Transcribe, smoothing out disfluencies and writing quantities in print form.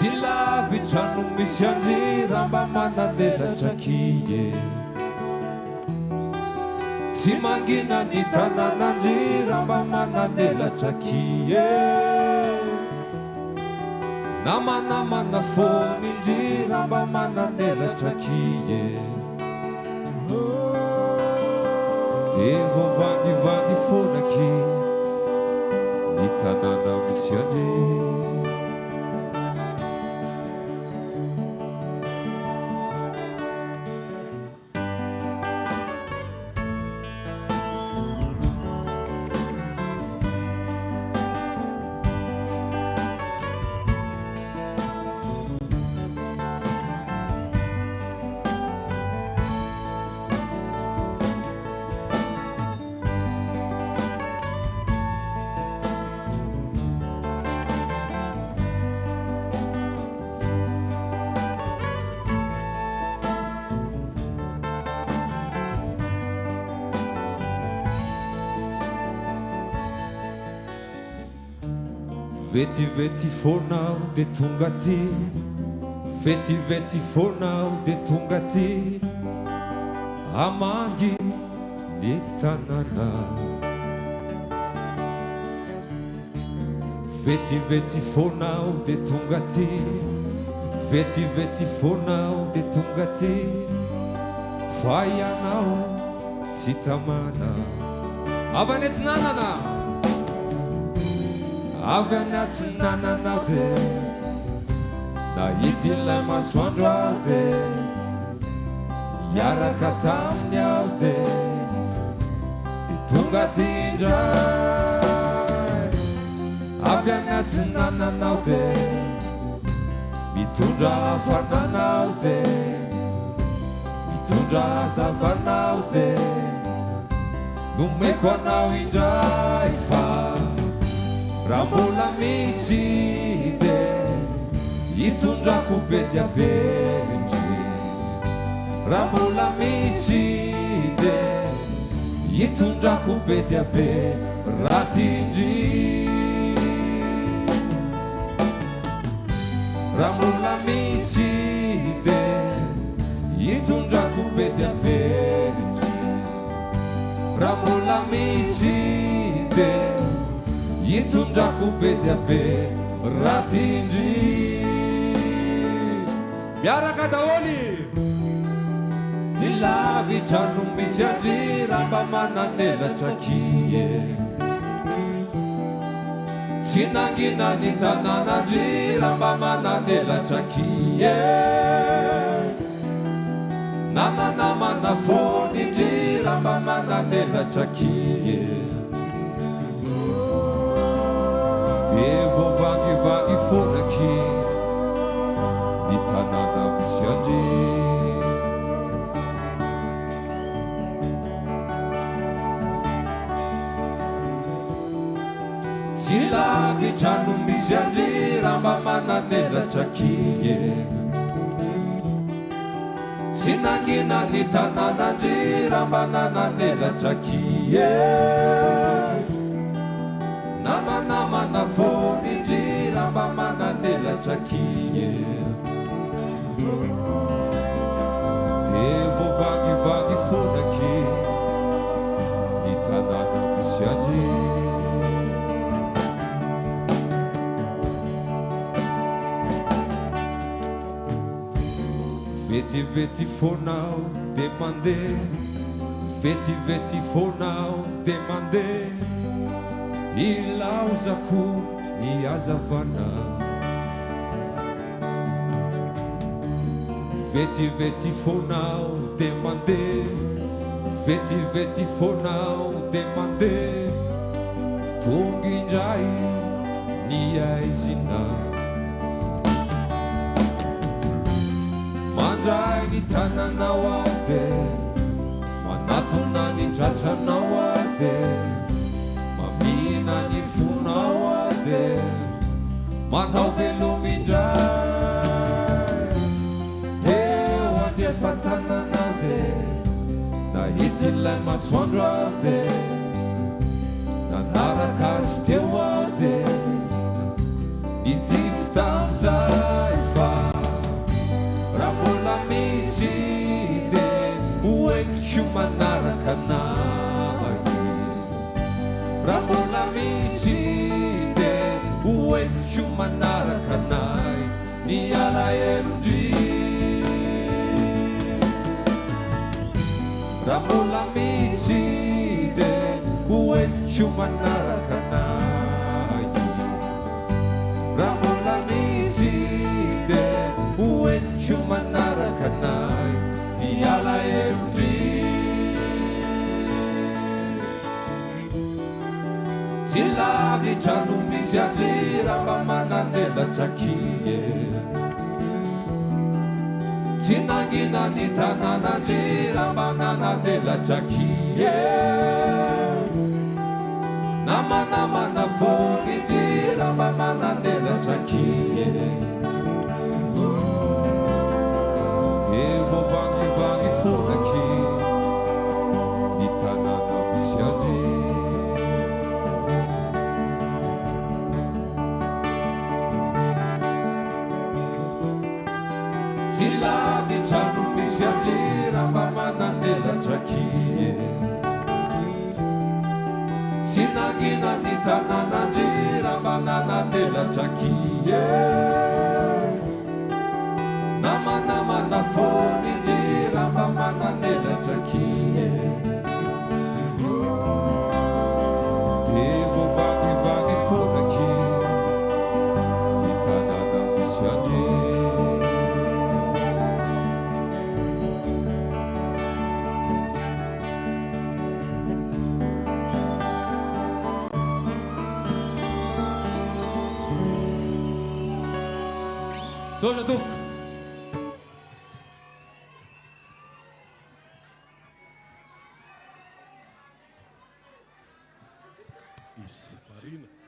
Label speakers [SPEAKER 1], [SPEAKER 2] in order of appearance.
[SPEAKER 1] tsy lavitra no misy andrira mba manandelatra kie tsy mangina ny tanànandrira mba manandelatra kie namanamana fony indrira mba manandelatra kie de vovangivangy fonaky ny tanàna misy andrira vetivety fonao de tonga ty vetivety fonao de tonga ty amangy ny tanàna vetivety fonao de tonga ty vetivety fonao de tonga ty fa ianao tsy tamana avy any atsinanana avy any atsinananao de nahity ilay masoandro aho de iaraka taminy aho de tonga ty indray avy any atsinananao de mitondra hafananao de mitondra hazavanao de nomeko anao indray fa raha mbola misy de hitondrako be dia be indry raha mbola misy de hitondrako be dia be raty indry raha mbola misy de hitondrako be dia be indry raha mbola misy de hitondrako be dia be raty indry miaraka daholy tsy lavitra no misy andrira mba manandelatra kie tsy nangina ny tanànandrira mba manandelatra kie namanamana fony indrira mba manandelatra kie de vovangivangy fonaky ny tanàna misy andrira tsy lavitra no misy andrira mba manandelatra kie tsy nangina ny tanànandrira mba nanandelatra kie namanamana fony indrira mba manandelatra kie de vovangivangy fonaky ny tanàna misy andrira vetivety fonao de mandeha vetivety fonao de mandeha ilaozako ny azavana vetivety fonao de mandeha vetivety fonao de mandeha tonga indray ny aizina mandray ny tanànao ade manatona ny tratranao ade mamina ny fonao ade manao velomindray teo andrefa tanànao de nahity ilay masoandro ade nanaraka azy teo ade nitify tam'izay Rambola misy de hoentiko manaraka anay ny alahelo-dry. Rambola misy de hoentiko manaraka anay. Rambola misy de hoentiko manaraka anay ny alahelo-dry. Tsy lavitra no misy andrira mba manandelatra kie. Tsy nangina ny tanàn'andrira mba nanandelatra kie. Namanamana foana indrira mba manandelatra kie. Evo vangivany foana kie ny tanàna misy andrira. Tsy lavitra no misy andrira mba manandelatra kie. Tsy nangina ny tanàn'andrira mba nanandelatra kie. Namanamana foana indrira mba manandelatra kie. Evo vangivany foana kie ny tanàna misy andrira. Soja tu.
[SPEAKER 2] Isso, Farina.